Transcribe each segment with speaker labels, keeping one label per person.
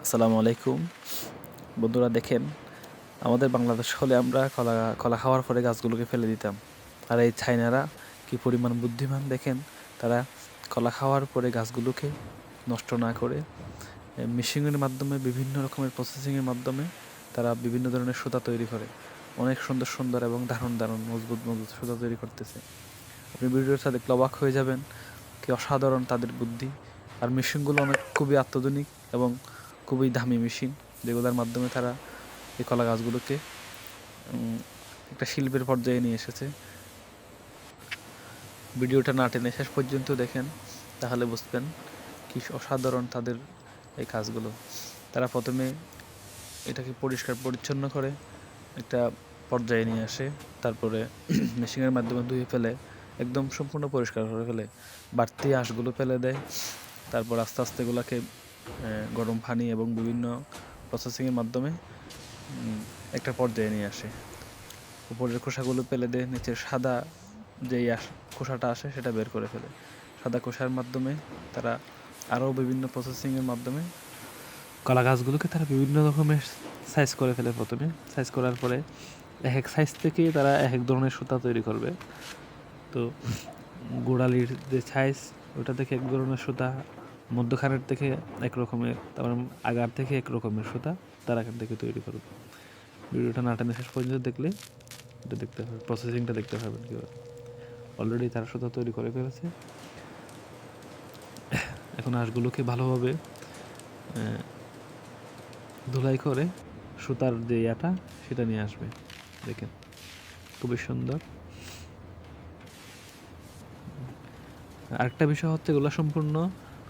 Speaker 1: আসসালামু আলাইকুম বন্ধুরা। দেখেন, আমাদের বাংলাদেশ হলে আমরা কলা খাওয়ার পরে গাছগুলোকে ফেলে দিতাম। আর এই চাইনারা কি পরিমাণ বুদ্ধিমান দেখেন, তারা কলা খাওয়ার পরে গাছগুলোকে নষ্ট না করে মেশিনের মাধ্যমে বিভিন্ন রকমের প্রসেসিংয়ের মাধ্যমে তারা বিভিন্ন ধরনের সুতা তৈরি করে। অনেক সুন্দর সুন্দর এবং দারুণ দারুণ মজবুত মজবুত সুতা তৈরি করতেছে। আপনি ভিডিওটা দেখলে অবাক হয়ে যাবেন, কি অসাধারণ তাদের বুদ্ধি। আর মেশিনগুলো খুবই আত্মধুনিক এবং খুবই দামি মেশিন, যেগুলোর মাধ্যমে তারা এই কলা গাছগুলোকে একটা শিল্পের পর্যায়ে নিয়ে এসেছে। ভিডিওটা না টেনে শেষ পর্যন্ত দেখেন, তাহলে বুঝবেন কি অসাধারণ তাদের এই কাজগুলো। তারা প্রথমে এটাকে পরিষ্কার পরিচ্ছন্ন করে একটা পর্যায়ে নিয়ে আসে, তারপরে মেশিনের মাধ্যমে ধুয়ে ফেলে, একদম সম্পূর্ণ পরিষ্কার করে ফেলে, বাড়তি আঁশগুলো ফেলে দেয়। তারপর আস্তে আস্তে এগুলোকে গরম পানি এবং বিভিন্ন প্রসেসিংয়ের মাধ্যমে একটা পর্যায়ে নিয়ে আসে। উপরের খোসাগুলো ফেলে দেয়, নিচের সাদা যেই খোসাটা আসে সেটা বের করে ফেলে। সাদা খোসার মাধ্যমে তারা আরও বিভিন্ন প্রসেসিংয়ের মাধ্যমে কলা গাছগুলোকে তারা বিভিন্ন রকমের সাইজ করে ফেলে। প্রথমে সাইজ করার পরে এক এক সাইজ থেকে তারা এক এক ধরনের সুতা তৈরি করবে। তো গোড়ালির যে সাইজ, ওটা থেকে এক ধরনের সুতা, মধ্যখানের থেকে এক রকমের, তারপর আগার থেকে এক রকমের সুতা তারা এখান থেকে তৈরি করবে। ভিডিওটা না টেনে শেষ পর্যন্ত দেখলে এটা দেখতে হবে, প্রসেসিংটা দেখতে পাবেন কীভাবে। অলরেডি তারা সুতা তৈরি করে ফেলেছে। এখন আঁশগুলোকে ভালোভাবে ধুলাই করে সুতার যে ইয়াটা সেটা নিয়ে আসবে। দেখেন খুবই সুন্দর। আরেকটা বিষয় হচ্ছে, এগুলো সম্পূর্ণ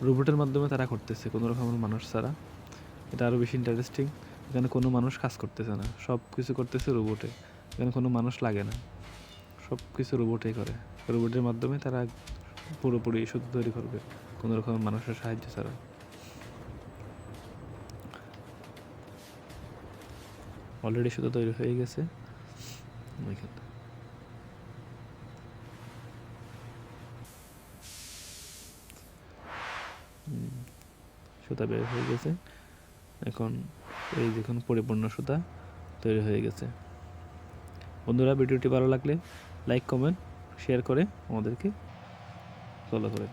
Speaker 1: রোবটের মাধ্যমে তারা করতেছে, কোনো রকমের মানুষ ছাড়া। এটা আরও বেশি ইন্টারেস্টিং। এখানে কোনো মানুষ কাজ করতেছে না, সব কিছু করতেছে রোবটে। এখানে কোনো মানুষ লাগে না, সব কিছু রোবটেই করে। রোবটের মাধ্যমে তারা পুরোপুরি সুতো তৈরি করবে, কোনো রকমের মানুষের সাহায্য ছাড়া। অলরেডি সুতো তৈরি হয়ে গেছে। সুতা বের হয়ে গেছে। এখন এই দেখুন পরিপূর্ণ সুতা তৈরি হয়ে গেছে। বন্ধুরা, ভিডিওটি ভালো লাগলে লাইক, কমেন্ট, শেয়ার করে আমাদেরকে ফলো করেন।